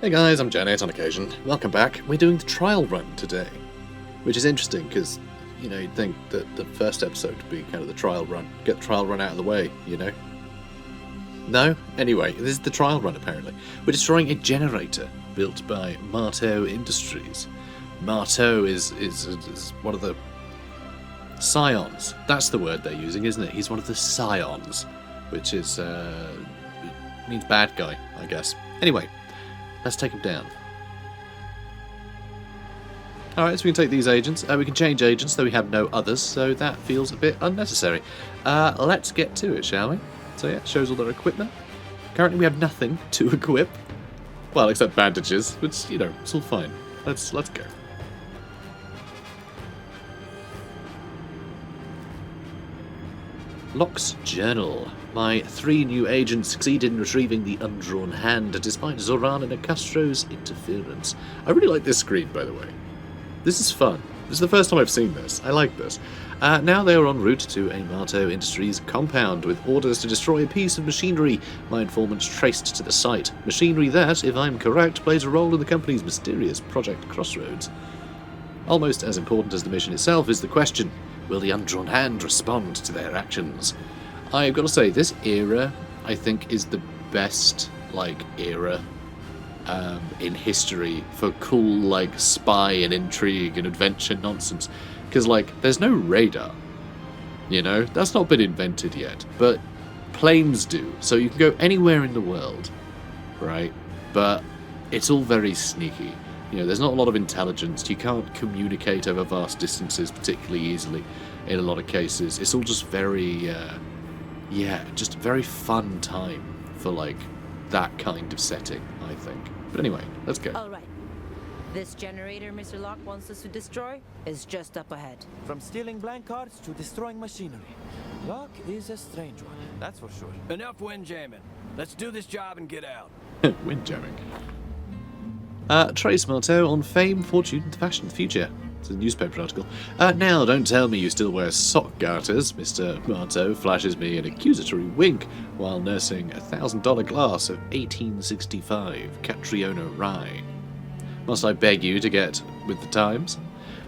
Hey guys, I'm Janet on occasion. Welcome back. We're doing the trial run today, which is interesting because, you know, you'd think that the first episode would be kind of the trial run. Get the trial run out of the way, you know? No? Anyway, this is the trial run apparently. We're destroying a generator built by Marteau Industries. Marteau is one of the scions. That's the word they're using, isn't it? He's one of the scions, which is, means bad guy, I guess. Anyway. Let's take them down. Alright, so we can take these agents. We can change agents, though we have no others, so that feels a bit unnecessary. Let's get to it, shall we? So yeah, it shows all their equipment. Currently we have nothing to equip. Well, except bandages, which, you know, it's all fine. Let's go. Locke's journal. My 3 new agents succeeded in retrieving the undrawn hand despite Zoran and Acastro's interference. I really like this screen, by the way. This is fun. This is the first time I've seen this. I like this. Now they are en route to a Marteau Industries compound with orders to destroy a piece of machinery. My informants traced to the site. Machinery that, if I'm correct, plays a role in the company's mysterious Project Crossroads. Almost as important as the mission itself is the question, will the undrawn hand respond to their actions? I've got to say, this era, I think, is the best, era in history for cool, spy and intrigue and adventure nonsense. Because, there's no radar, you know? That's not been invented yet. But planes do, so you can go anywhere in the world, right? But it's all very sneaky. You know, there's not a lot of intelligence. You can't communicate over vast distances particularly easily in a lot of cases. It's all just very... just a very fun time for, that kind of setting, I think. But anyway, let's go. All right. This generator Mr. Locke wants us to destroy is just up ahead. From stealing blank cards to destroying machinery, Locke is a strange one, that's for sure. Enough windjamming. Let's do this job and get out. Windjamming. Trace Marteau on fame, fortune, and fashion in the future. It's a newspaper article. Now, don't tell me you still wear sock garters. Mr. Marteau flashes me an accusatory wink while nursing a $1,000 glass of 1865 CATRIONA RYE. Must I beg you to get with the times?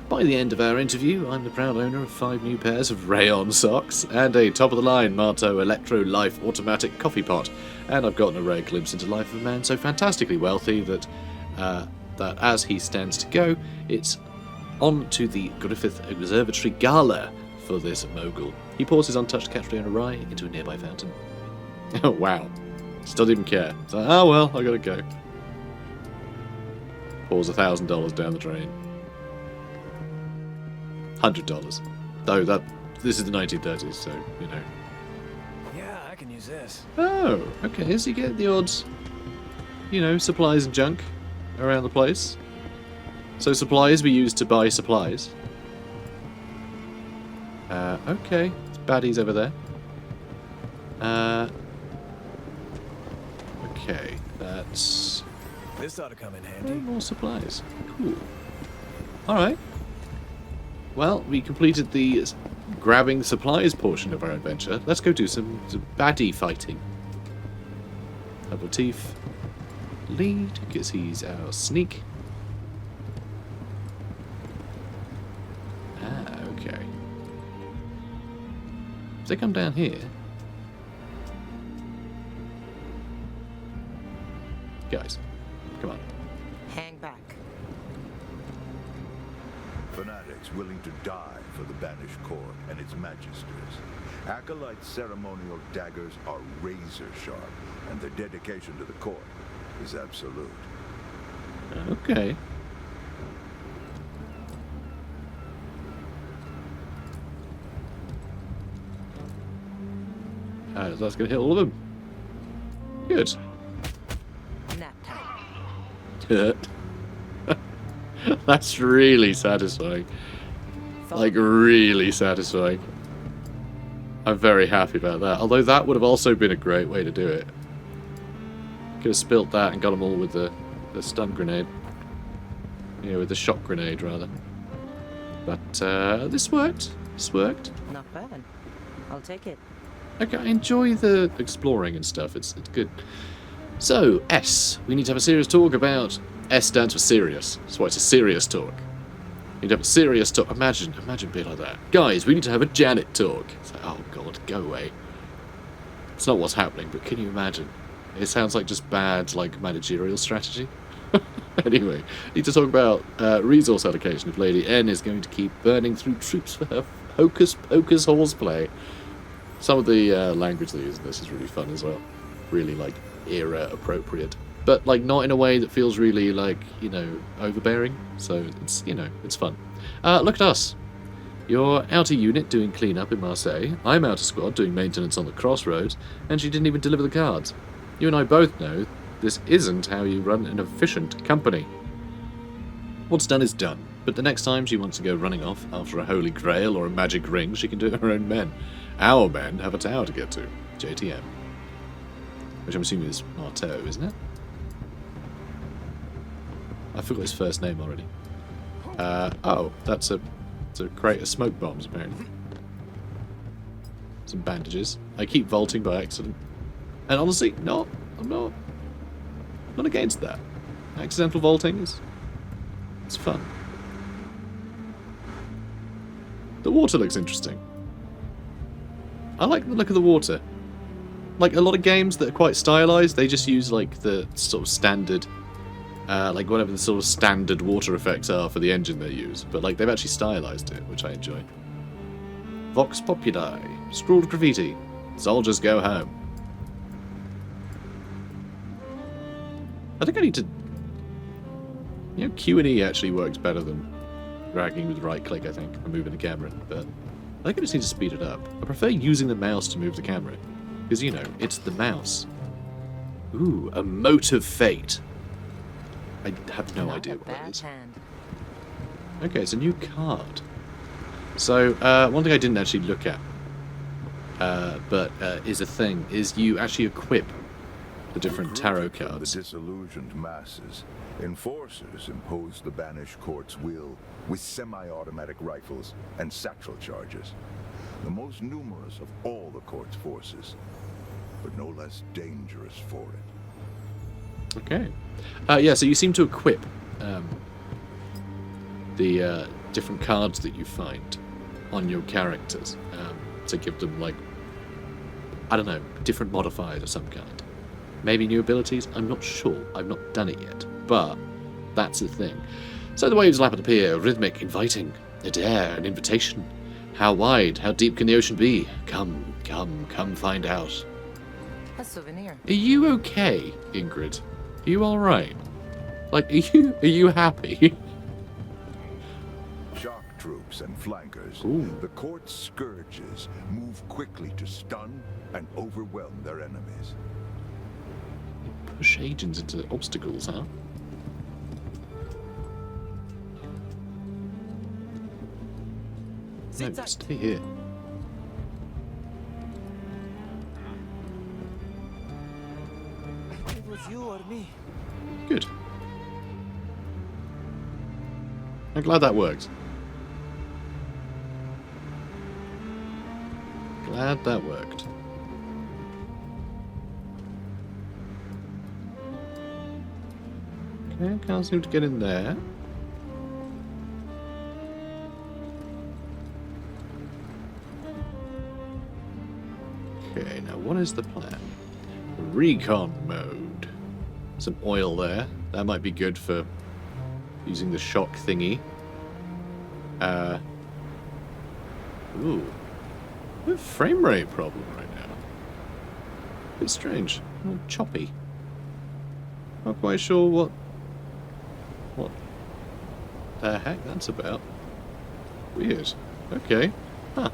By the end of our interview, I'm the proud owner of 5 new pairs of rayon socks and a top-of-the-line Marteau Electro Life automatic coffee pot. And I've gotten a rare glimpse into the life of a man so fantastically wealthy that as he stands to go, it's on to the Griffith Observatory Gala for this mogul. He pours his untouched CATRIONA RYE into a nearby fountain. Oh, wow. Still didn't care. So, oh well, I gotta go. Pours $1,000 down the drain. $100. Though this is the 1930s, so, you know. Yeah, I can use this. Oh, okay, so you get the odds, you know, supplies and junk around the place. So supplies we use to buy supplies. Okay. It's baddies over there. Okay, that's... This ought to come in handy. more supplies. Cool. Alright. Well, we completed the grabbing supplies portion of our adventure. Let's go do some baddie fighting. Lamplighters lead, because he's our sneak. Okay. If they come down here... Guys, come on. Hang back. Fanatics willing to die for the banished court and its magisters. Acolyte ceremonial daggers are razor sharp, and their dedication to the court is absolute. Okay. So that's going to hit all of them. Good. Nap time. That's really satisfying. Really satisfying. I'm very happy about that. Although that would have also been a great way to do it. Could have spilt that and got them all with the stun grenade. Yeah, with the shock grenade, rather. But, this worked. This worked. Not bad. I'll take it. Okay, I enjoy the exploring and stuff. It's good. So, S. We need to have a serious talk about... S stands for serious. That's why it's a serious talk. We need to have a serious talk. Imagine being like that. Guys, we need to have a Janet talk. It's like, oh god, go away. It's not what's happening, but can you imagine? It sounds like just bad, like, managerial strategy. Anyway, need to talk about resource allocation if Lady N is going to keep burning through troops for her hocus pocus horseplay. Some of the language they use in this is really fun as well. Really, like, era appropriate. But, like, not in a way that feels really, like, you know, overbearing. So, it's, you know, it's fun. Look at us. You're outer unit doing clean-up in Marseille. I'm outer squad doing maintenance on the crossroads. And she didn't even deliver the cards. You and I both know this isn't how you run an efficient company. What's done is done. But the next time she wants to go running off after a holy grail or a magic ring, she can do it her own men. Our men have a tower to get to. JTM. Which I'm assuming is Marteau, isn't it? I forgot his first name already. Oh, that's a crate of smoke bombs, apparently. Some bandages. I keep vaulting by accident. And honestly, no, I'm not against that. Accidental vaulting it's fun. The water looks interesting. I like the look of the water. Like, a lot of games that are quite stylized, they just use, like, the sort of standard, like, whatever the sort of standard water effects are for the engine they use. But, like, they've actually stylized it, which I enjoy. Vox Populi. Scrawled graffiti. Soldiers go home. I think I need to... You know, Q and E actually works better than dragging with right click, I think, and moving the camera. But I think I just need to speed it up. I prefer using the mouse to move the camera. Because, you know, it's the mouse. Ooh, a mote of fate. I have no idea what that is. Okay, it's a new card. So, one thing I didn't actually look at, but is a thing, is you actually equip the different tarot cards. The disillusioned masses. Enforcers impose the banished court's will with semi-automatic rifles and satchel charges. The most numerous of all the court's forces, but no less dangerous for it. Okay. Yeah, so you seem to equip the different cards that you find on your characters to give them, like, I don't know, different modifiers of some kind. Maybe new abilities? I'm not sure. I've not done it yet. But that's the thing. So the waves lap at the pier, rhythmic, inviting, a dare, an invitation. How wide, how deep can the ocean be? Come find out. A souvenir. Are you okay, Ingrid? Are you alright? Like, are you happy? Shock troops and flankers. Ooh. The court's scourges move quickly to stun and overwhelm their enemies. Push agents into obstacles, huh? No, stay here. It was you or me. Good. I'm glad that worked. Glad that worked. Okay, can't seem to get in there. Okay, now what is the plan? Recon mode. Some oil there. That might be good for using the shock thingy. Ooh. A frame rate problem right now. Bit strange. A little choppy. Not quite sure what the heck that's about. Weird. Okay. Huh.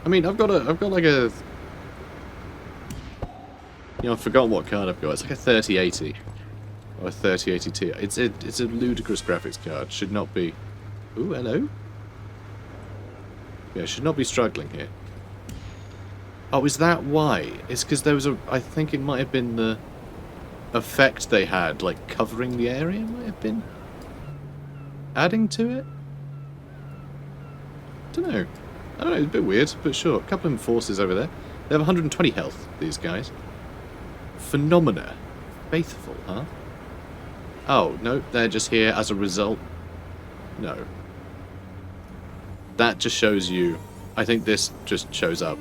I mean, I've got like a... You know, I've forgotten what card I've got. It's like a 3080. Or a 3080 Ti. It's a ludicrous graphics card. Should not be... Ooh, hello? Yeah, should not be struggling here. Oh, is that why? It's because there was a... I think it might have been the effect they had, like, covering the area, might have been adding to it? Don't know. I don't know, it's a bit weird, but sure. A couple of enforcers over there. They have 120 health, these guys. Phenomena. Faithful, huh? Oh, no, they're just here as a result. No. That just shows you... I think this just shows up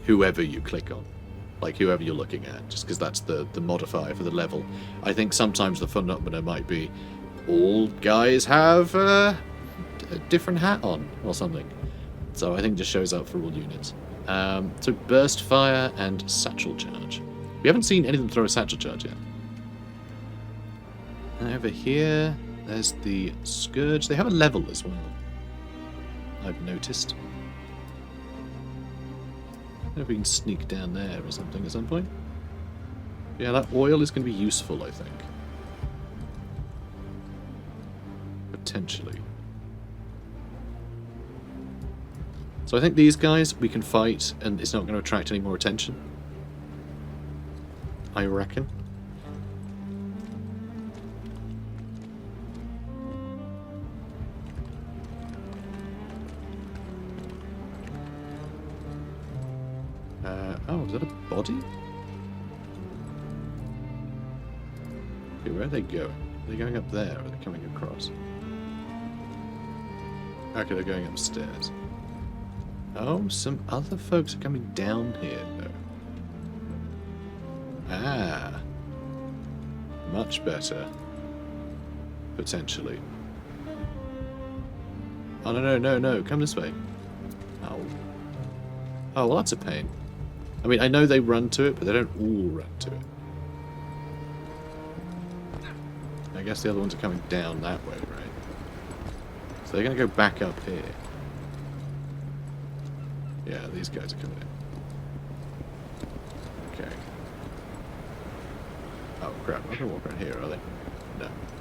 whoever you click on. Like, whoever you're looking at, just because that's the modifier for the level. I think sometimes the phenomena might be all guys have a different hat on, or something. So I think it just shows up for all units. So burst fire and satchel charge. We haven't seen anything throw a satchel charge yet. And over here, there's the Scourge. They have a level as well, I've noticed. I don't know if we can sneak down there or something at some point. Yeah, that oil is going to be useful, I think. Potentially. So I think these guys we can fight and it's not going to attract any more attention. I reckon. Oh, is that a body? Okay, where are they going? Are they going up there or are they coming across? Okay, they're going upstairs. Oh, some other folks are coming down here, though. Ah. Much better. Potentially. Oh, no. Come this way. Oh. Oh, well, that's a pain. I mean, I know they run to it, but they don't all run to it. I guess the other ones are coming down that way, right? So they're going to go back up here. Yeah, these guys are coming in. Okay. Oh, crap. I'm not going to walk around here, are they?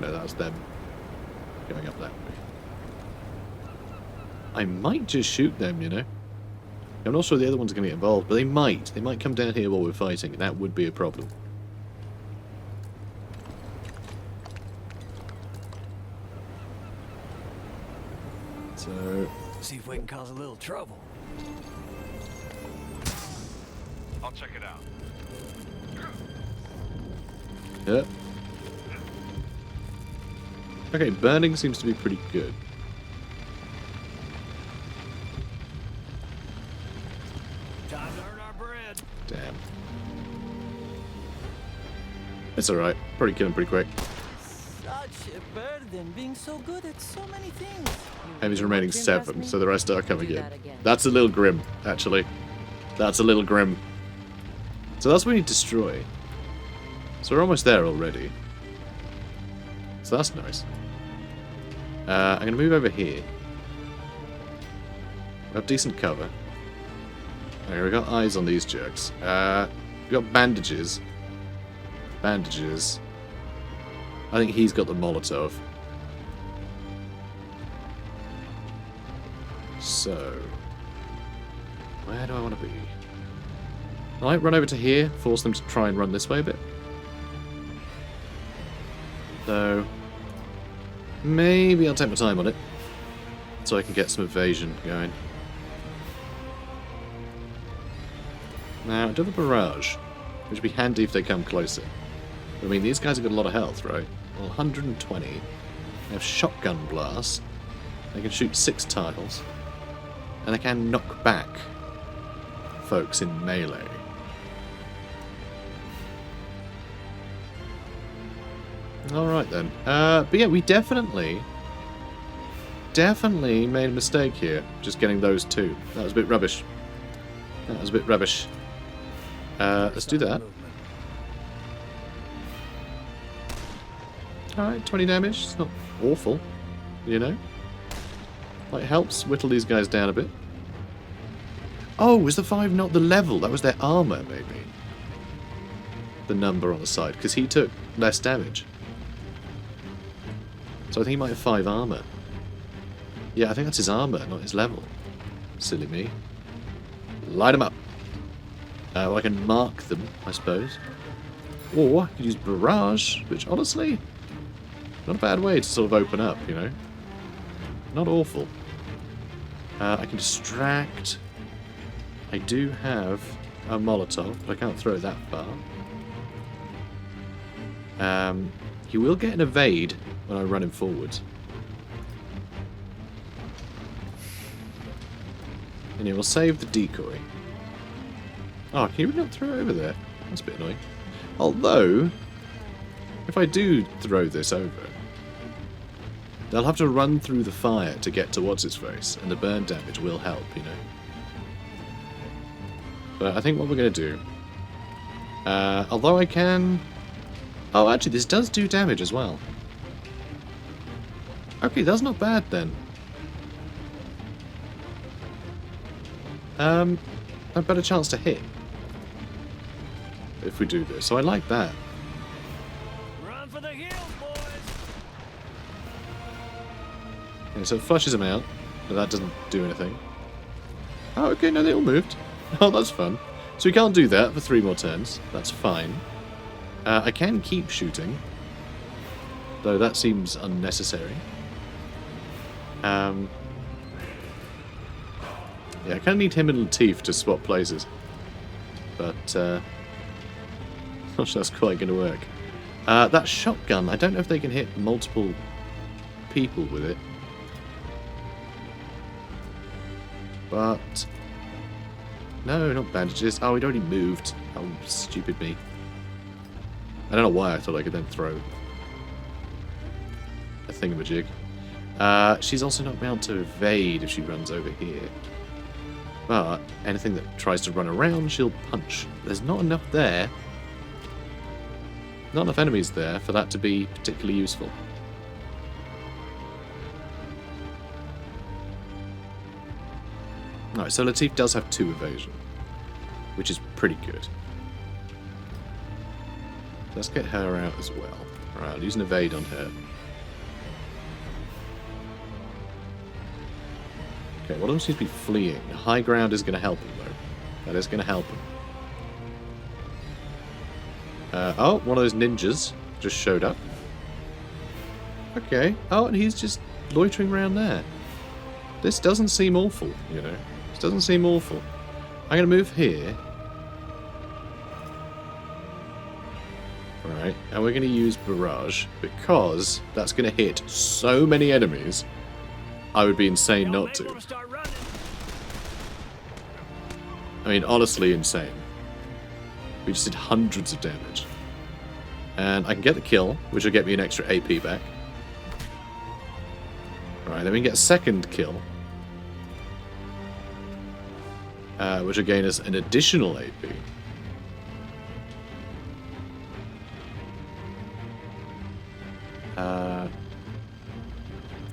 No, that's them going up that way. I might just shoot them, you know? I'm not sure the other ones are going to get involved, but they might. They might come down here while we're fighting, and that would be a problem. So... See if we can cause a little trouble. I'll check it out. Yep. Okay, burning seems to be pretty good. Time to earn our bread. Damn. It's alright. Probably kill him pretty quick. Such a burden, being so good at so many things. Enemies remaining 7, so the rest are coming Do in. that again. That's a little grim, actually. That's a little grim. So that's what we need to destroy. So we're almost there already. So that's nice. I'm going to move over here. We have decent cover. Okay, we've got eyes on these jerks. We've got bandages. Bandages. I think he's got the Molotov. So, where do I want to be? I might run over to here, force them to try and run this way a bit. So, maybe I'll take my time on it, so I can get some evasion going. Now, I do have a barrage, which would be handy if they come closer. I mean, these guys have got a lot of health, right? Well, 120. They have shotgun blast. They can shoot 6 tiles. And they can knock back folks in melee. Alright then. But yeah, we definitely made a mistake here. Just getting those 2. That was a bit rubbish. Let's do that. Alright, 20 damage. It's not awful, you know? Like, helps whittle these guys down a bit. Oh, was the 5 not the level? That was their armor, maybe. The number on the side, because he took less damage. So I think he might have 5 armor. Yeah, I think that's his armor, not his level. Silly me. Light him up. Well, I can mark them, I suppose. Or I could use barrage, which honestly, not a bad way to sort of open up, you know. Not awful. I can distract. I do have a Molotov, but I can't throw it that far. He will get an evade when I run him forward. And he will save the decoy. Oh, can you not throw it over there? That's a bit annoying. Although, if I do throw this over, they'll have to run through the fire to get to what's-his-face, and the burn damage will help, you know. But I think what we're going to do... although I can... Oh, actually, this does do damage as well. Okay, that's not bad, then. A better chance to hit if we do this, so I like that. Run for the hills, boys! Okay, so it flushes them out, but that doesn't do anything. Oh, okay, no, they all moved. Oh, that's fun. So we can't do that for 3 more turns. That's fine. I can keep shooting, though that seems unnecessary. Yeah, I kind of need him and Latif to swap places. But, not sure that's quite going to work. That shotgun, I don't know if they can hit multiple people with it. But... No, not bandages. Oh, he'd already moved. Oh, stupid me. I don't know why I thought I could then throw a thingamajig. She's also not bound to evade if she runs over here. But anything that tries to run around, she'll punch. There's not enough there. Not enough enemies there for that to be particularly useful. Alright, so Latif does have 2 evasion, which is pretty good. Let's get her out as well. Alright, I'll use an evade on her. Okay, one of them seems to be fleeing. High ground is going to help him, though. That is going to help him. Oh, one of those ninjas just showed up. Okay. Oh, and he's just loitering around there. This doesn't seem awful, you know. This doesn't seem awful. I'm going to move here. Alright, and we're going to use Barrage, because that's going to hit so many enemies, I would be insane not to. I mean, honestly insane. We just did hundreds of damage. And I can get the kill, which will get me an extra AP back. Right, then we can get a second kill. Which will gain us an additional AP.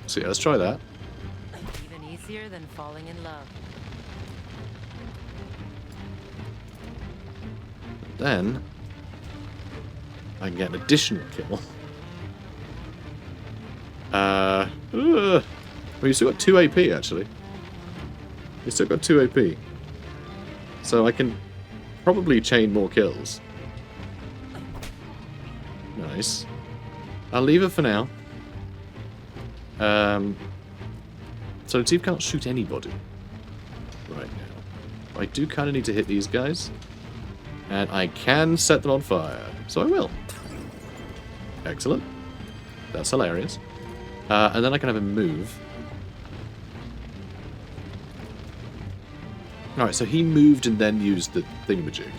So yeah, let's try that. Even easier than falling in love. Then I can get an additional kill. Well, you still got 2 AP actually. You still got 2 AP. So I can probably chain more kills. Nice. I'll leave it for now. So Latif can't shoot anybody right now. I do kind of need to hit these guys. And I can set them on fire. So I will. Excellent. That's hilarious. And then I can have him move. Alright, so he moved and then used the thingamajig.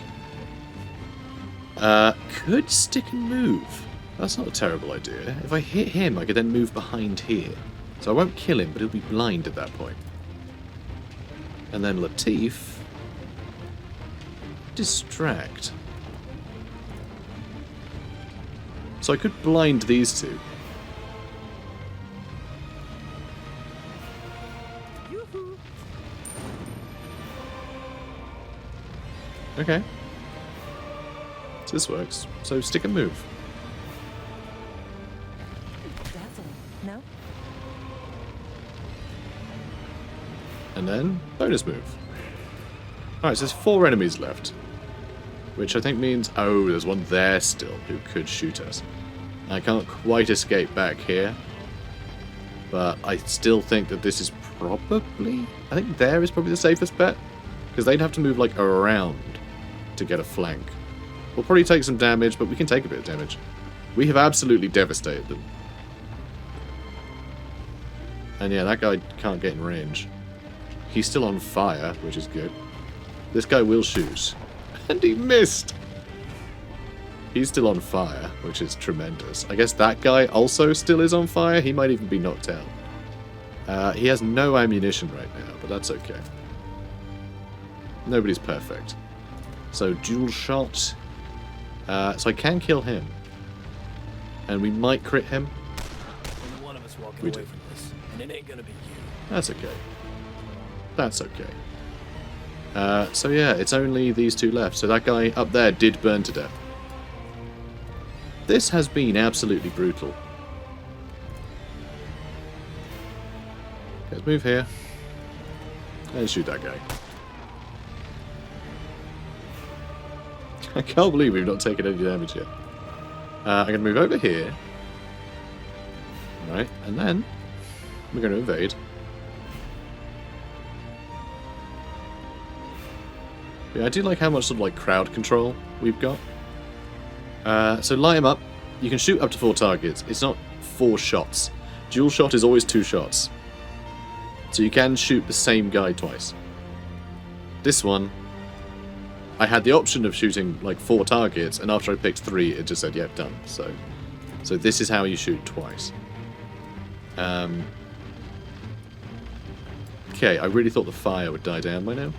Could stick and move. That's not a terrible idea. If I hit him, I could then move behind here. So I won't kill him, but he'll be blind at that point. And then Latif... distract. So I could blind these two. Okay. So this works. So stick and move. No? And then bonus move. Alright, so there's 4 enemies left. Which I think means... Oh, there's one there still who could shoot us. I can't quite escape back here. But I still think that this is probably... I think there is probably the safest bet. Because they'd have to move, like, around to get a flank. We'll probably take some damage, but we can take a bit of damage. We have absolutely devastated them. And yeah, that guy can't get in range. He's still on fire, which is good. This guy will shoot. And he missed! He's still on fire, which is tremendous. I guess that guy also still is on fire. He might even be knocked out. He has no ammunition right now, but that's okay. Nobody's perfect. So, dual shot. So I can kill him. And we might crit him. Only one of us walking We away do. from this, and it ain't gonna be you. That's okay. That's okay. So yeah, it's only these two left. So that guy up there did burn to death. This has been absolutely brutal. Let's move here. And shoot that guy. I can't believe we've not taken any damage yet. I'm going to move over here. Alright, and then we're going to invade. Yeah, I do like how much sort of like crowd control we've got. So light him up. You can shoot up to 4 targets. It's not 4 shots. Dual shot is always 2 shots. So you can shoot the same guy twice. This one, I had the option of shooting like 4 targets, and after I picked 3, it just said, "Yep, done." So this is how you shoot twice. Okay, I really thought the fire would die down by now,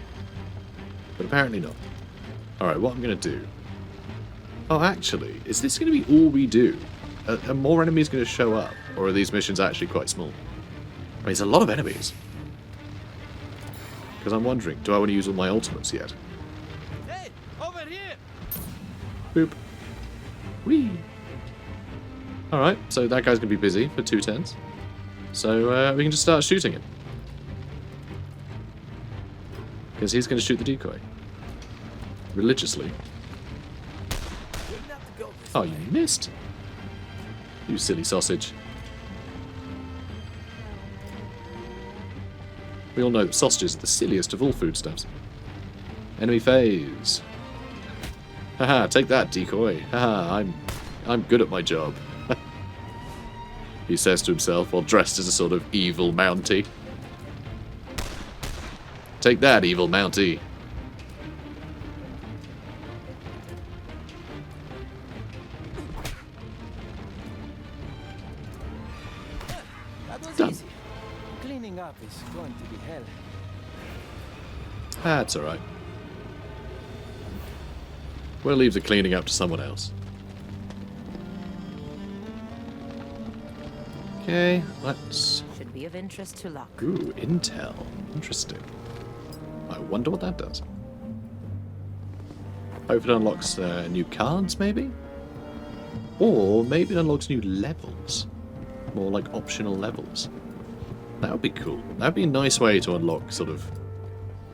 but apparently not. All right, what I'm going to do. Oh, actually, is this going to be all we do? Are more enemies going to show up, or are these missions actually quite small? I mean, it's a lot of enemies. Because I'm wondering, do I want to use all my ultimates yet? Hey, over here! Boop. Whee! Alright, so that guy's going to be busy for 2 turns. So we can just start shooting him. Because he's going to shoot the decoy. Religiously. Wouldn't have to go this Oh, way. you missed! You silly sausage. We all know that sausages are the silliest of all foodstuffs. Enemy phase. Haha, take that, decoy. Haha, I'm good at my job. He says to himself while dressed as a sort of evil Mountie. Take that, evil Mountie. That was Done. easy. Cleaning up is going to be hell. That's alright. We'll leave the cleaning up to someone else. Okay, let's... Should be of interest to Locke. Ooh, intel. Interesting. I wonder what that does. Hope it unlocks new cards, maybe? Or maybe it unlocks new levels. More like optional levels. That would be cool. That would be a nice way to unlock sort of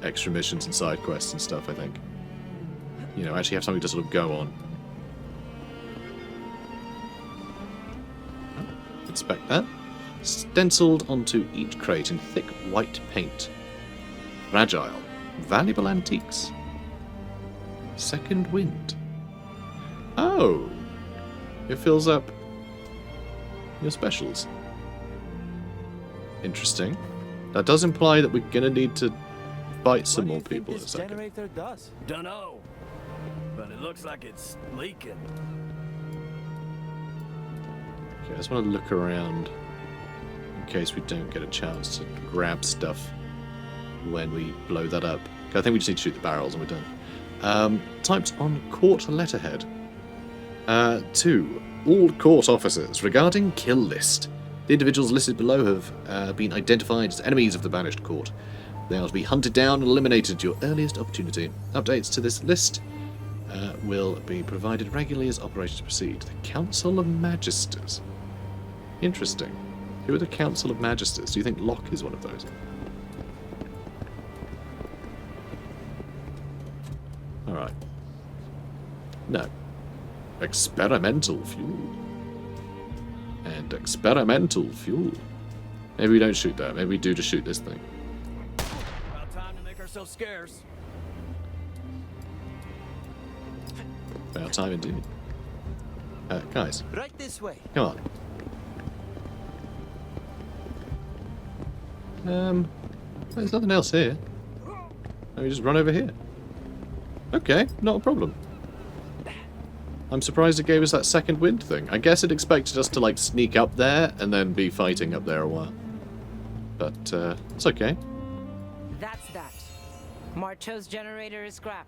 extra missions and side quests and stuff, I think. You know, actually have something to sort of go on. Oh, inspect that. Stenciled onto each crate in thick white paint. Fragile. Valuable antiques. Second wind. Oh! It fills up your specials. Interesting. That does imply that we're gonna need to fight some more What do you people in think a this second. generator does? Dunno. But it looks like it's leaking. Okay, I just want to look around in case we don't get a chance to grab stuff when we blow that up. Okay, I think we just need to shoot the barrels and we're done. Typed on court letterhead. 2. All court officers regarding kill list. The individuals listed below have been identified as enemies of the banished court. They are to be hunted down and eliminated at your earliest opportunity. Updates to this list will be provided regularly as operations proceed. The Council of Magisters. Interesting. Who are the Council of Magisters? Do you think Locke is one of those? Alright. No. Experimental fuel. And experimental fuel. Maybe we don't shoot that. Maybe we do just shoot this thing. About time to make ourselves scarce. About time indeed. Guys, Right this way. come on. There's nothing else here. Let me just run over here. Okay, not a problem. I'm surprised it gave us that second wind thing. I guess it expected us to, like, sneak up there and then be fighting up there a while. But, it's okay. That's that. Marteau's generator is scrap.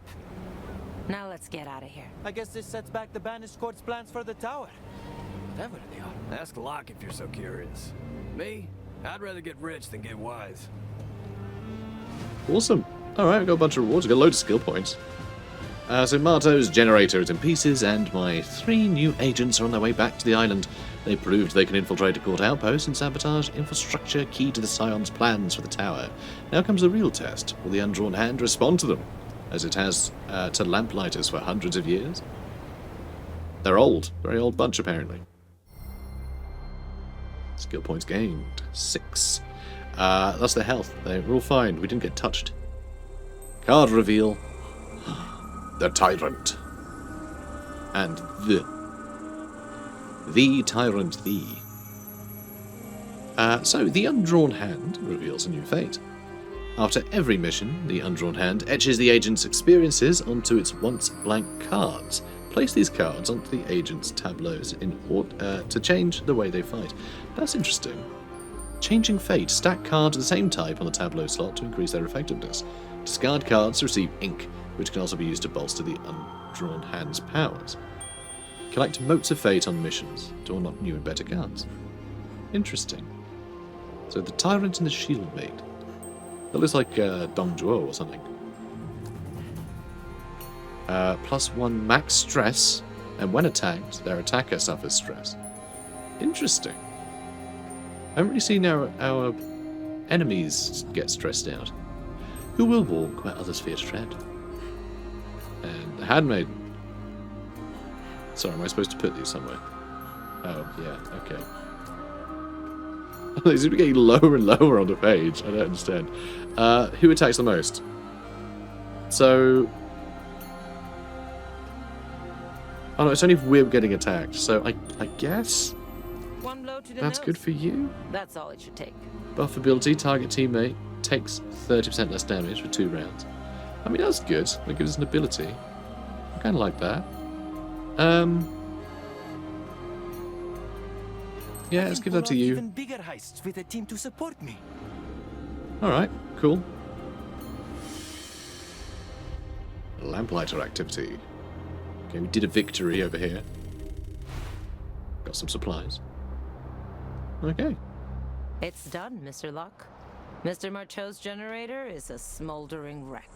Now let's get out of here. I guess this sets back the Banished Court's plans for the tower. Whatever they are. Ask Locke if you're so curious. Me? I'd rather get rich than get wise. Awesome. Alright, we've got a bunch of rewards. We've got a load of skill points. So Marteau's generator is in pieces, and my 3 new agents are on their way back to the island. They proved they can infiltrate a court outpost and sabotage infrastructure key to the Scion's plans for the tower. Now comes the real test. Will the Undrawn Hand respond to them, as it has to Lamplighters for hundreds of years? They're old. Very old bunch, apparently. Skill points gained. 6. That's their health. They were all fine. We didn't get touched. Card reveal. The Tyrant. And the Tyrant Thee. So, the Undrawn Hand reveals a new fate. After every mission, the Undrawn Hand etches the agent's experiences onto its once blank cards. Place these cards onto the agent's tableaus in order to change the way they fight. That's interesting. Changing fate. Stack cards of the same type on the tableau slot to increase their effectiveness. Discard cards to receive ink, which can also be used to bolster the Undrawn Hand's powers. Collect Motes of Fate on missions to unlock new and better cards. Interesting. So the Tyrant and the Shieldmate. That looks like Dong Zhuo or something. +1 max stress, and when attacked, their attacker suffers stress. Interesting. I haven't really seen our enemies get stressed out. Who will walk where others fear to tread? And the Handmaiden. Sorry, am I supposed to put these somewhere? Oh, yeah, okay. They seem to be getting lower and lower on the page. I don't understand. Who attacks the most? So... Oh no, it's only if we're getting attacked. So I guess One blow to the that's nose. good for you. That's all it should take. Buff ability, target teammate takes 30% less damage for 2 rounds. I mean, that's good. That gives us an ability. I kind of like that. Yeah, let's give that to you. Even bigger heists with a team to support me. Alright, cool. Lamplighter activity. Okay, we did a victory over here. Got some supplies. Okay. It's done, Mr. Locke. Mr. Marteau's generator is a smoldering wreck.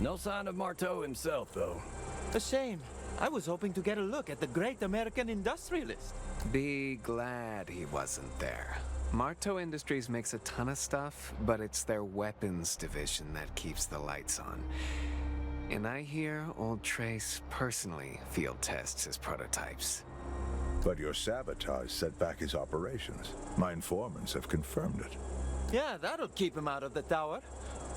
No sign of Marteau himself, though. A shame. I was hoping to get a look at the great American industrialist. Be glad he wasn't there. Marteau Industries makes a ton of stuff, but it's their weapons division that keeps the lights on. And I hear old Trace personally field tests his prototypes. But your sabotage set back his operations. My informants have confirmed it. Yeah, that'll keep him out of the tower.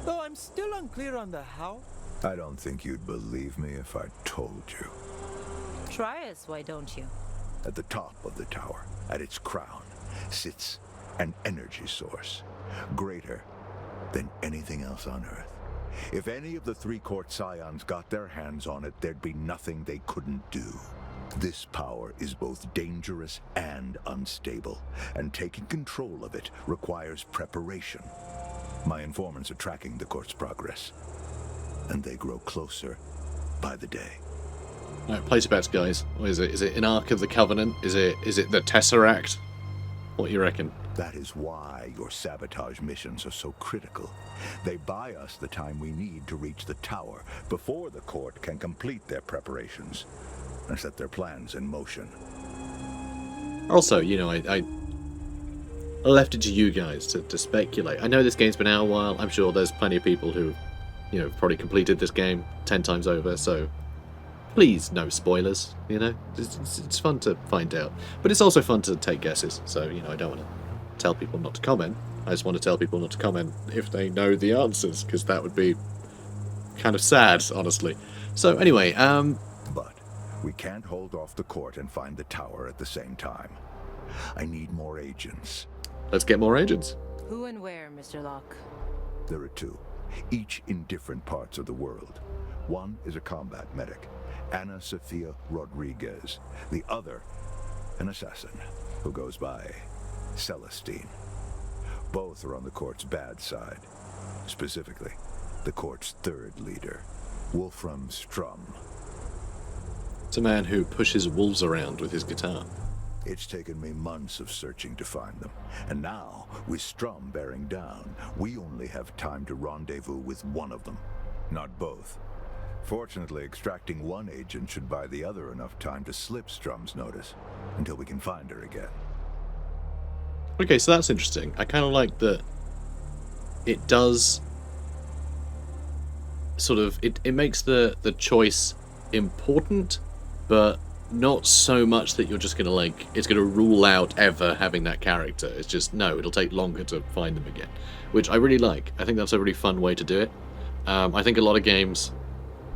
Though I'm still unclear on the how. I don't think you'd believe me if I told you. Try us, why don't you? At the top of the tower, at its crown, sits an energy source, greater than anything else on Earth. If any of the 3 court scions got their hands on it, there'd be nothing they couldn't do. This power is both dangerous and unstable, and taking control of it requires preparation. My informants are tracking the court's progress, and they grow closer by the day. Alright, place your bets, guys. What is it? Is it an Ark of the Covenant? Is it the Tesseract? What do you reckon? That is why your sabotage missions are so critical. They buy us the time we need to reach the tower before the court can complete their preparations and set their plans in motion. Also, you know, I left it to you guys to speculate. I know this game's been out a while. I'm sure there's plenty of people who, you know, probably completed this game 10 times over, so please, no spoilers, you know? It's fun to find out. But it's also fun to take guesses, so, you know, I don't want to tell people not to comment. I just want to tell people not to comment if they know the answers, because that would be kind of sad, honestly. So anyway, But we can't hold off the court and find the tower at the same time. I need more agents. let's get more agents. Who and where, Mr. Locke? There are two, each in different parts of the world. One is a combat medic, Ana Sofia Rodriguez. The other, an assassin who goes by Celestine. Both are on the court's bad side. Specifically, the court's third leader, Wolfram Strum. It's a man who pushes wolves around with his guitar. It's taken me months of searching to find them. And now, with Strum bearing down, we only have time to rendezvous with one of them, not both. Fortunately, extracting one agent should buy the other enough time to slip Strum's notice, until we can find her again. Okay, so that's interesting. I kind of like that it does sort of... It makes the choice important, but not so much that you're just going to, like, it's going to rule out ever having that character. It's just, no, it'll take longer to find them again, which I really like. I think that's a really fun way to do it. I think a lot of games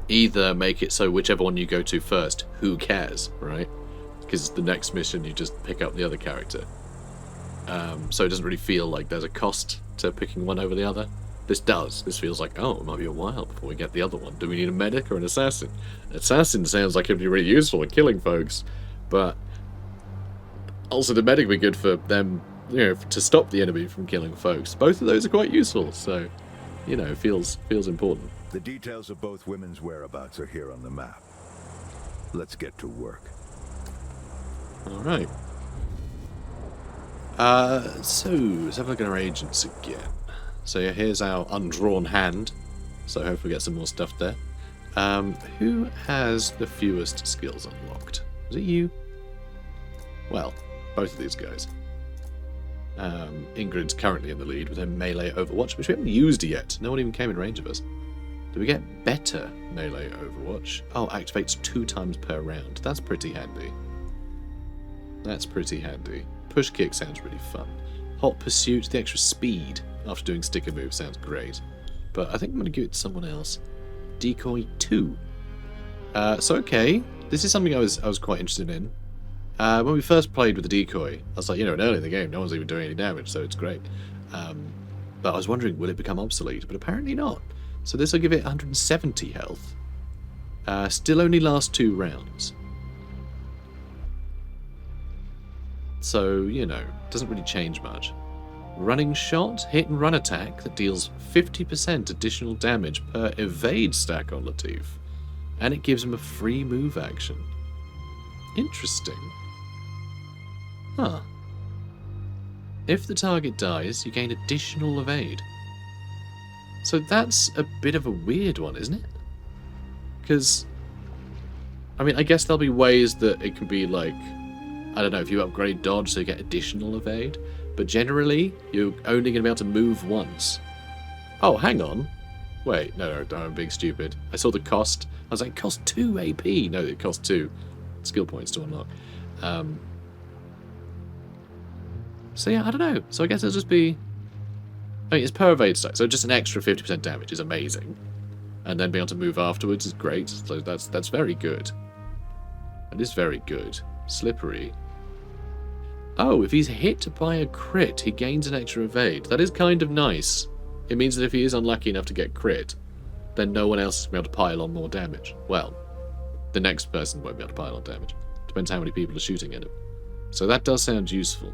either make it so whichever one you go to first, who cares, right? Because the next mission you just pick up the other character. So it doesn't really feel like there's a cost to picking one over the other. This does. This feels like, oh, it might be a while before we get the other one. Do we need a medic or an assassin? Assassin sounds like it'd be really useful in killing folks, but also the medic would be good for them, you know, to stop the enemy from killing folks. Both of those are quite useful, so, you know, feels important. The details of both women's whereabouts are here on the map. Let's get to work. Alright. So, let's have a look at our agents again. So yeah, here's our undrawn hand. So hopefully we get some more stuff there. Who has the fewest skills unlocked? Is it you? Well, both of these guys. Ingrid's currently in the lead with her melee Overwatch, which we haven't used yet. No one even came in range of us. Do we get better melee Overwatch? Oh, activates 2 times per round. That's pretty handy. That's pretty handy. Push kick sounds really fun. Hot pursuit, the extra speed after doing sticker moves sounds great. But I think I'm going to give it to someone else. Decoy 2. So okay, this is something I was quite interested in. When we first played with the decoy, I was like, you know, early in the game, no one's even doing any damage, so it's great. But I was wondering, will it become obsolete? But apparently not. So this will give it 170 health. Still only lasts 2 rounds. So, you know, doesn't really change much. Running shot, hit and run attack that deals 50% additional damage per evade stack on Latif. And it gives him a free move action. Interesting. Huh. If the target dies, you gain additional evade. So that's a bit of a weird one, isn't it? Because, I mean, I guess there'll be ways that it can be like, I don't know, if you upgrade dodge so you get additional evade. But generally, you're only going to be able to move once. Oh, hang on. Wait, no, I'm being stupid. I saw the cost. I was like, it costs 2 AP. No, it costs 2 skill points to unlock. So yeah, I don't know. So I guess it'll just be... I mean, it's per evade stack, so just an extra 50% damage is amazing. And then being able to move afterwards is great. So that's very good. That is very good. Slippery. Oh, if he's hit by a crit, he gains an extra evade. That is kind of nice. It means that if he is unlucky enough to get crit, then no one else will be able to pile on more damage. Well, the next person won't be able to pile on damage. Depends how many people are shooting at him. So that does sound useful.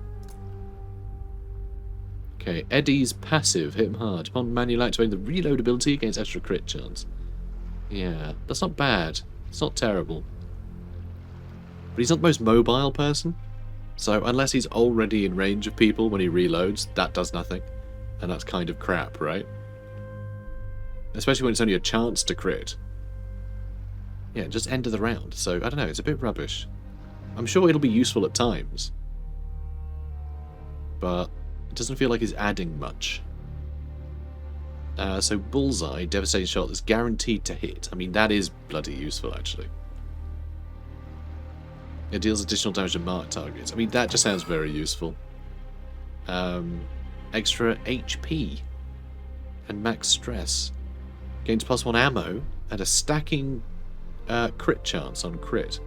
Okay, Eddie's passive, hit him hard. Upon manually activating the reload ability, gains extra crit chance. Yeah, that's not bad. It's not terrible. But he's not the most mobile person. So unless he's already in range of people when he reloads, that does nothing. And that's kind of crap, right? Especially when it's only a chance to crit. Yeah, just end of the round. So, I don't know, it's a bit rubbish. I'm sure it'll be useful at times. But it doesn't feel like it's adding much. So Bullseye, devastating shot that's guaranteed to hit. I mean, that is bloody useful, actually. It deals additional damage to marked targets. I mean, that just sounds very useful. Extra HP. And max stress. Gains +1 ammo. And a stacking crit chance on crit.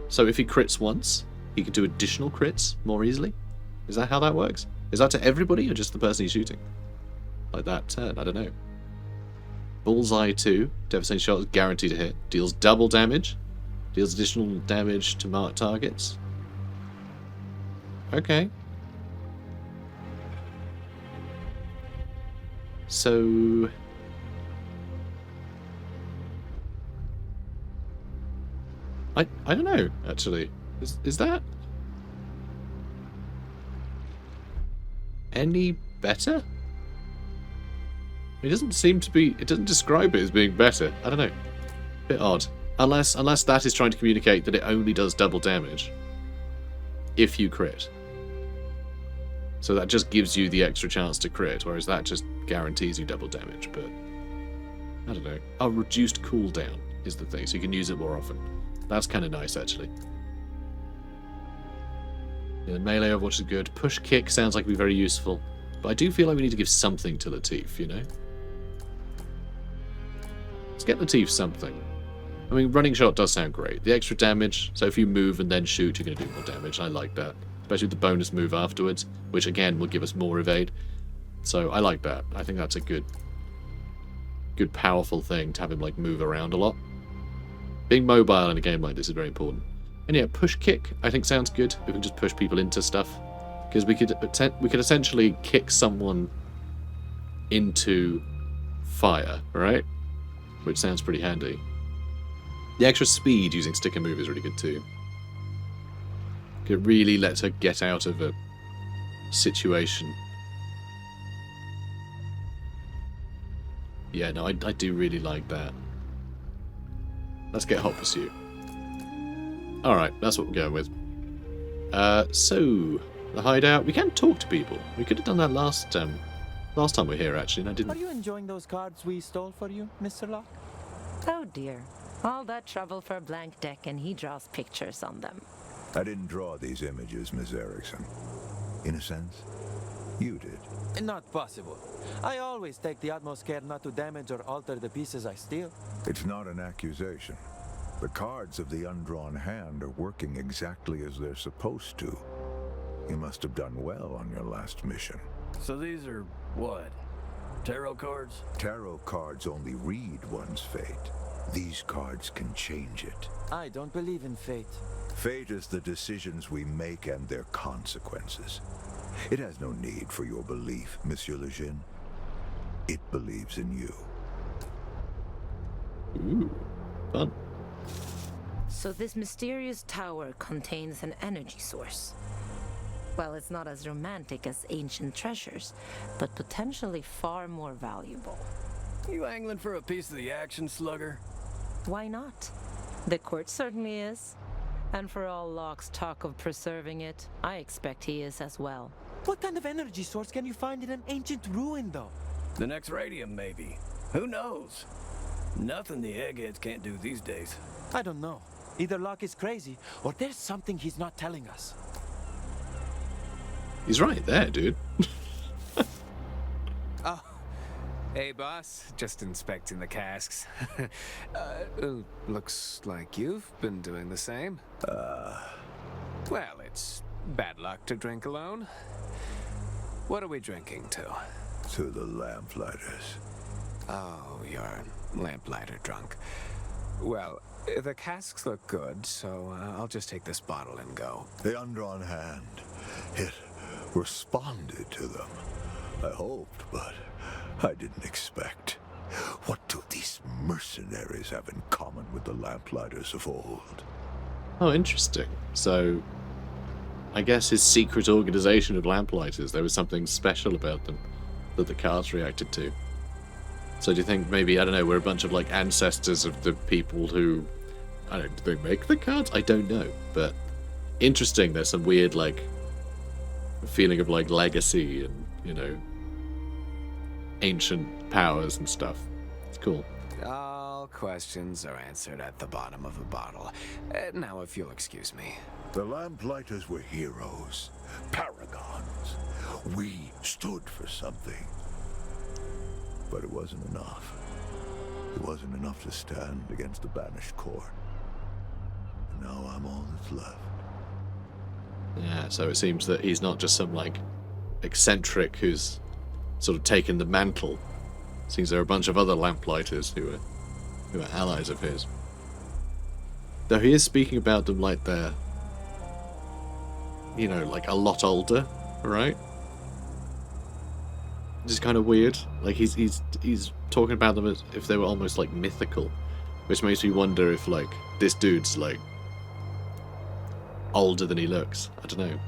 So if he crits once, he can do additional crits more easily? Is that how that works? Is that to everybody or just the person he's shooting? Like that turn, I don't know. Bullseye 2, devastating shot is guaranteed to hit. Deals double damage. Deals additional damage to marked targets. Okay. So... I don't know, actually. Is that any better? It doesn't seem to be... It doesn't describe it as being better. I don't know. Bit odd. Unless that is trying to communicate that it only does double damage if you crit. So that just gives you the extra chance to crit, whereas that just guarantees you double damage, but... I don't know. Oh, reduced cooldown is the thing, so you can use it more often. That's kind of nice, actually. Yeah, melee Overwatch is good. Push kick sounds like it'd be very useful. But I do feel like we need to give something to Latif, you know? Let's get Latif something. I mean, running shot does sound great. The extra damage, so if you move and then shoot, you're going to do more damage. I like that. Especially with the bonus move afterwards, which again will give us more evade. So I like that. I think that's a good powerful thing to have him like move around a lot. Being mobile in a game like this is very important. And yeah, push kick I think sounds good. We can just push people into stuff. Because we could essentially kick someone into fire, right? Which sounds pretty handy. The extra speed using stick and move is really good too. It really lets her get out of a situation. Yeah, no, I do really like that. Let's get Hot Pursuit. Alright, that's what we're going with. So, the hideout. We can talk to people. We could have done that last time we were here, actually, and I didn't. Are you enjoying those cards we stole for you, Mr. Locke? Oh dear. All that trouble for a blank deck and he draws pictures on them. I didn't draw these images, Miss Erickson. In a sense, you did. Not possible. I always take the utmost care not to damage or alter the pieces I steal. It's not an accusation. The cards of the undrawn hand are working exactly as they're supposed to. You must have done well on your last mission. So these are what? Tarot cards? Tarot cards only read one's fate. These cards can change it. I don't believe in fate. Fate is the decisions we make and their consequences. It has no need for your belief, Monsieur Lejeune. It believes in you. Ooh, fun. So this mysterious tower contains an energy source. Well, it's not as romantic as ancient treasures, but potentially far more valuable. You angling for a piece of the action, slugger? Why not? The court certainly is. And for all Locke's talk of preserving it, I expect he is as well. What kind of energy source can you find in an ancient ruin, though? The next radium, maybe. Who knows? Nothing the eggheads can't do these days. I don't know. Either Locke is crazy, or there's something he's not telling us. He's right there, dude. Oh, hey boss, just inspecting the casks. Looks like you've been doing the same. Well, it's bad luck to drink alone. What are we drinking to? To the Lamplighters. Oh, you're lamplighter drunk. Well, the casks look good, so I'll just take this bottle and go. The undrawn hand. It responded to them. I hoped, but I didn't expect. What do these mercenaries have in common with the Lamplighters of old? Oh, interesting. So, I guess his secret organization of Lamplighters, there was something special about them that the cards reacted to. So do you think maybe, I don't know, we're a bunch of like ancestors of the people who, I don't know, do they make the cards? I don't know, but interesting. There's some weird like feeling of like legacy and, you know, ancient powers and stuff. It's cool. All questions are answered at the bottom of a bottle. Now, if you'll excuse me. The Lamplighters were heroes, paragons. We stood for something. But it wasn't enough. It wasn't enough to stand against the banished court. And now I'm all that's left. Yeah, so it seems that he's not just some, like, eccentric who's sort of taken the mantle. It seems there are a bunch of other Lamplighters who are allies of his. Though he is speaking about them like they're, you know, like a lot older, right? Which is kind of weird. Like he's talking about them as if they were almost like mythical, which makes me wonder if like this dude's like older than he looks. I don't know.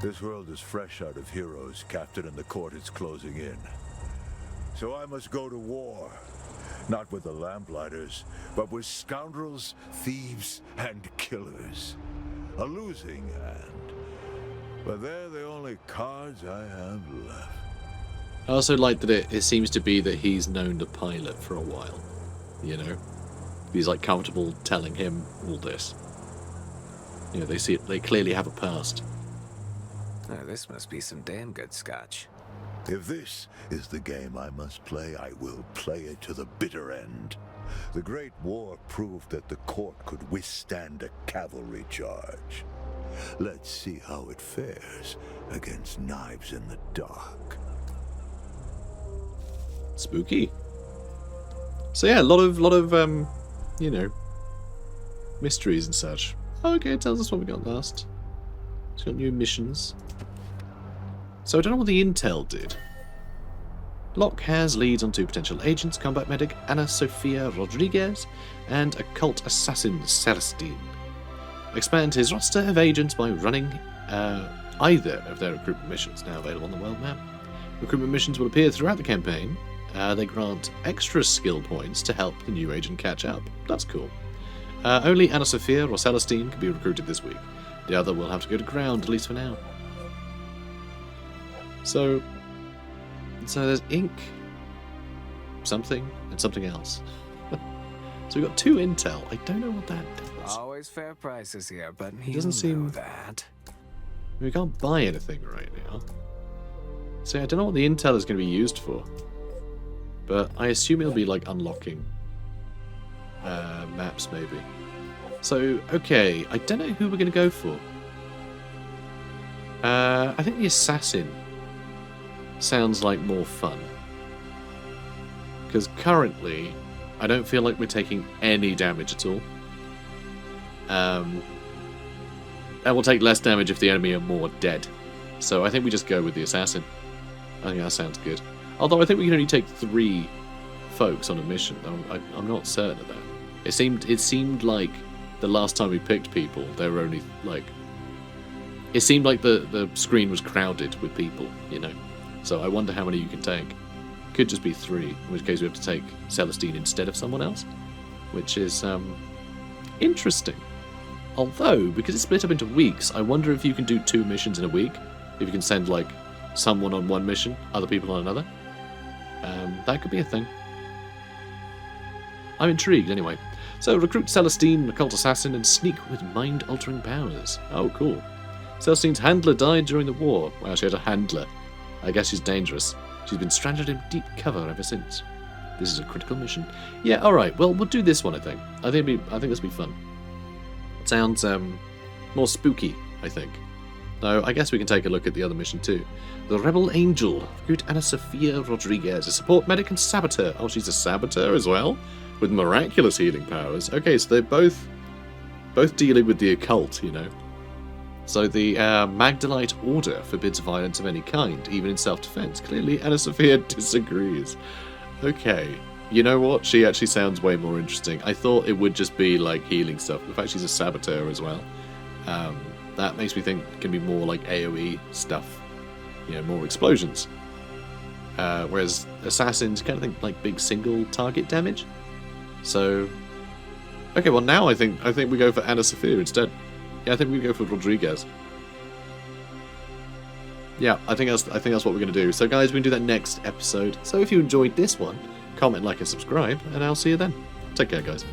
This world is fresh out of heroes, Captain, and the court is closing in. So I must go to war. Not with the Lamplighters, but with scoundrels, thieves, and killers. A losing hand. But they're the only cards I have left. I also like that it seems to be that he's known the pilot for a while. You know? He's like comfortable telling him all this. You know, they clearly have a past. Oh, this must be some damn good scotch. If this is the game I must play, I will play it to the bitter end. The Great War proved that the court could withstand a cavalry charge. Let's see how it fares against knives in the dark. Spooky. So yeah, a lot of you know, mysteries and such. Oh, okay, it tells us what we got last. It's got new missions. So I don't know what the intel did. Locke has leads on two potential agents, combat medic Ana Sofia Rodriguez and occult assassin Celestine. Expand his roster of agents by running either of their recruitment missions, now available on the world map. Recruitment missions will appear throughout the campaign. They grant extra skill points to help the new agent catch up. That's cool. Only Ana Sofia or Celestine can be recruited this week. The other will have to go to ground, at least for now. So there's ink, something, and something else. So we've got two intel. I don't know what that does. Always fair prices here, but It doesn't seem that. We can't buy anything right now. So I don't know what the intel is going to be used for. But I assume it'll be like unlocking maps maybe. So, okay, I don't know who we're going to go for. I think the assassin sounds like more fun. Because currently, I don't feel like we're taking any damage at all. And we'll take less damage if the enemy are more dead. So I think we just go with the assassin. I think that sounds good. Although I think we can only take 3 folks on a mission. I'm not certain of that. It seemed like the last time we picked people, there were only like... It seemed like the screen was crowded with people, you know. So I wonder how many you can take. Could just be 3, in which case we have to take Celestine instead of someone else. Which is interesting. Although, because it's split up into weeks, I wonder if you can do 2 missions in a week. If you can send like someone on one mission, other people on another. That could be a thing. I'm intrigued anyway. So recruit Celestine, occult assassin, and sneak with mind-altering powers. Oh, cool. Celestine's handler died during the war. Wow, she had a handler. I guess she's dangerous. She's been stranded in deep cover ever since. This is a critical mission. Yeah, alright, well, we'll do this one, I think. I think this will be fun. It sounds more spooky, I think. Though, I guess we can take a look at the other mission too. The Rebel Angel. Recruit Ana Sofia Rodriguez, a support medic and saboteur. Oh, she's a saboteur as well? With miraculous healing powers. Okay, so they're both dealing with the occult, you know. So the Magdalite Order forbids violence of any kind, even in self-defense. Clearly, Ana Sofia disagrees. Okay, you know what? She actually sounds way more interesting. I thought it would just be like healing stuff. In fact, she's a saboteur as well. That makes me think it can be more like AoE stuff. You know, more explosions. Whereas assassins kind of think like big single target damage. So, okay, well now I think we go for Ana Sofia instead. Yeah, I think we go for Rodriguez. Yeah, I think that's what we're going to do. So guys, we can do that next episode. So if you enjoyed this one, comment, like, and subscribe, and I'll see you then. Take care, guys.